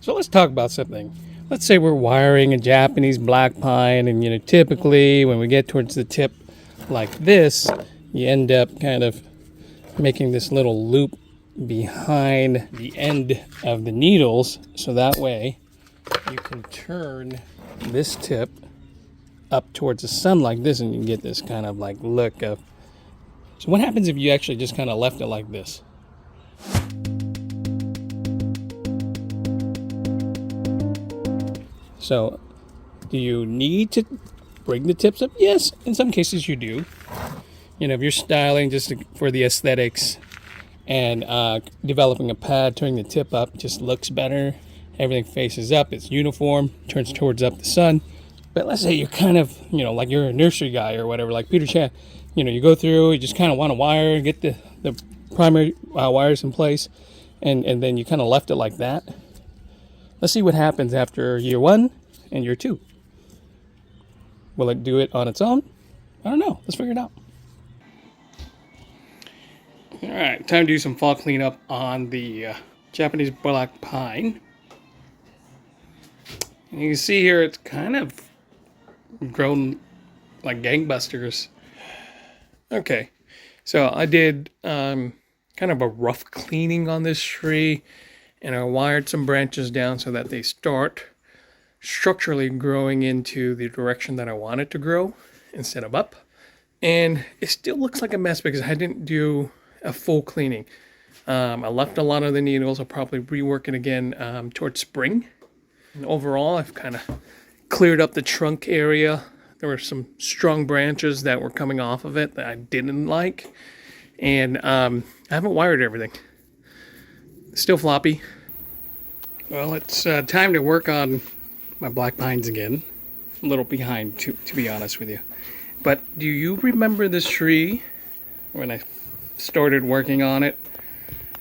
So let's talk about something. Let's say we're wiring a Japanese black pine, and typically when we get towards the tip like this, you end up kind of making this little loop behind the end of the needles, so that way you can turn this tip up towards the sun like this, and you can get this kind of like look of. So what happens if you actually just kind of left it like this? So, do you need to bring the tips up? Yes, in some cases you do. If you're styling just for the aesthetics and developing a pad, turning the tip up just looks better. Everything faces up, it's uniform, turns towards up the sun. But let's say you're kind of, like you're a nursery guy or whatever, like Peter Chan. You go through, you just kind of want to wire, get the primary wires in place, and then you kind of left it like that. Let's see what happens after year 1 and year 2. Will it do it on its own? I don't know. Let's figure it out. All right, time to do some fall cleanup on the Japanese black pine. And you can see here it's kind of grown like gangbusters. Okay, so I did kind of a rough cleaning on this tree, and I wired some branches down so that they start structurally growing into the direction that I want it to grow instead of up. And it still looks like a mess because I didn't do a full cleaning. I left a lot of the needles. I'll probably rework it again towards spring. And overall, I've kind of cleared up the trunk area. There were some strong branches that were coming off of it that I didn't like. And I haven't wired everything. Still floppy. Well, it's time to work on my black pines again. A little behind, to be honest with you. But do you remember this tree when I started working on it?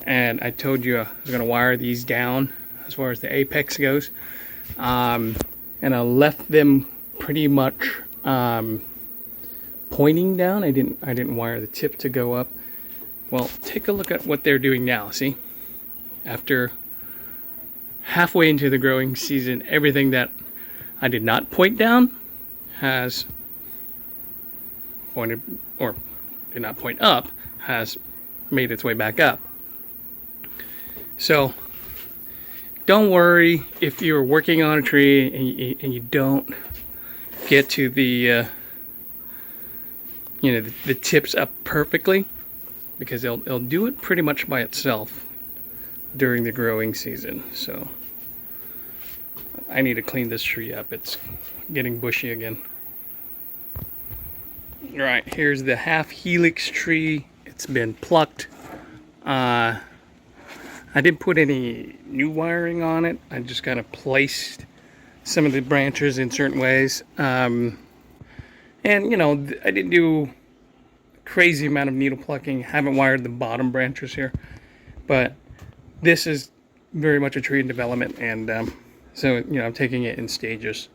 And I told you I was going to wire these down as far as the apex goes. And I left them pretty much pointing down. I didn't wire the tip to go up. Well, take a look at what they're doing now. See? After halfway into the growing season, everything that I did not point down has pointed, or did not point up, has made its way back up. So don't worry if you're working on a tree and you don't get to the the tips up perfectly, because it'll do it pretty much by itself during the growing season. So I need to clean this tree up. It's getting bushy again. All right, here's the half helix tree. It's been plucked. I didn't put any new wiring on it. I just kind of placed some of the branches in certain ways. And I didn't do a crazy amount of needle plucking. Haven't wired the bottom branches here. But this is very much a tree in development, and so I'm taking it in stages.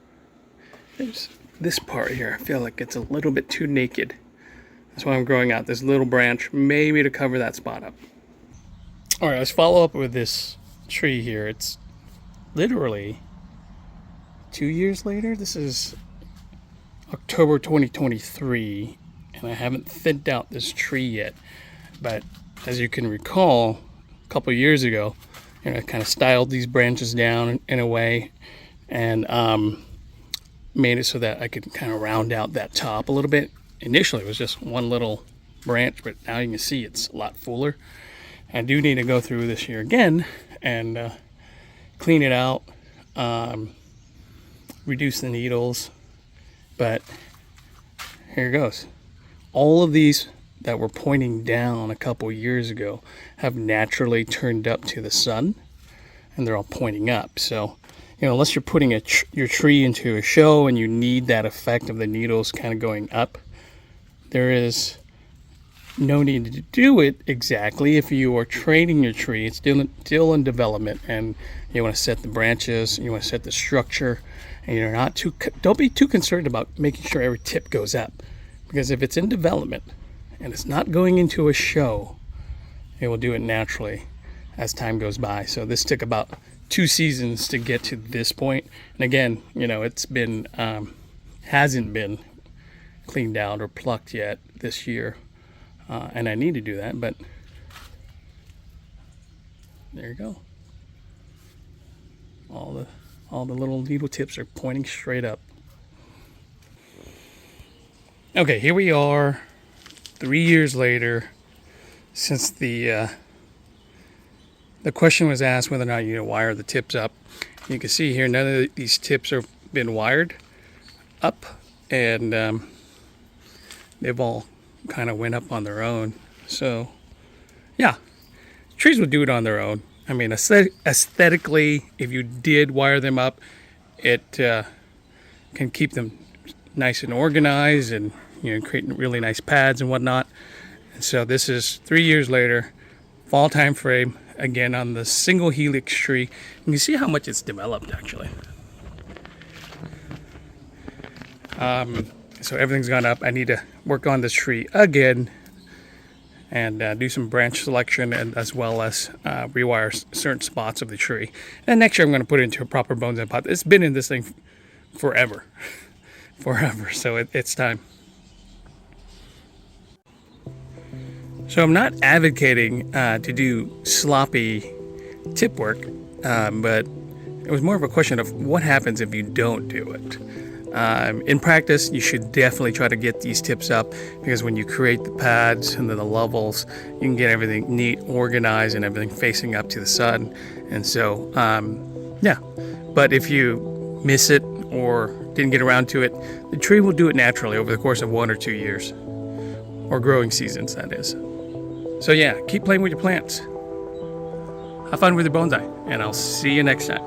There's this part here, I feel like it's a little bit too naked. That's why I'm growing out this little branch, maybe to cover that spot up. All right, let's follow up with this tree here. It's literally 2 years later. This is October 2023, and I haven't thinned out this tree yet. But as you can recall, a couple years ago, I kind of styled these branches down in a way, and made it so that I could kind of round out that top a little bit. Initially, it was just one little branch, but now you can see it's a lot fuller. I do need to go through this year again and clean it out, reduce the needles, but here it goes. All of these that were pointing down a couple years ago have naturally turned up to the sun, and they're all pointing up. So, unless you're putting your tree into a show and you need that effect of the needles kind of going up, there is no need to do it exactly. If you are training your tree, it's still in development, and you want to set the branches, you want to set the structure, and don't be too concerned about making sure every tip goes up, because if it's in development and it's not going into a show, it will do it naturally as time goes by. So this took about 2 seasons to get to this point. And again, it's been hasn't been cleaned out or plucked yet this year, and I need to do that. But there you go. All the little needle tips are pointing straight up. Okay, here we are, 3 years later, since the question was asked whether or not you wire the tips up. You can see here none of these tips have been wired up, and they've all kind of went up on their own. So yeah, trees would do it on their own. I mean, aesthetically, if you did wire them up, it can keep them nice and organized, and create really nice pads and whatnot. And so this is 3 years later, fall time frame, again on the single helix tree. You can see how much it's developed actually. So everything's gone up. I need to work on this tree again and do some branch selection, and as well as rewire certain spots of the tree. And next year I'm going to put it into a proper bonsai pot. It's been in this thing forever. Forever. So it's time. So I'm not advocating to do sloppy tip work, but it was more of a question of what happens if you don't do it. In practice, you should definitely try to get these tips up, because when you create the pads and then the levels, you can get everything neat, organized, and everything facing up to the sun. And so, yeah. But if you miss it or didn't get around to it, the tree will do it naturally over the course of 1 or 2 years, or growing seasons, that is. So yeah, keep playing with your plants. Have fun with your bonsai, and I'll see you next time.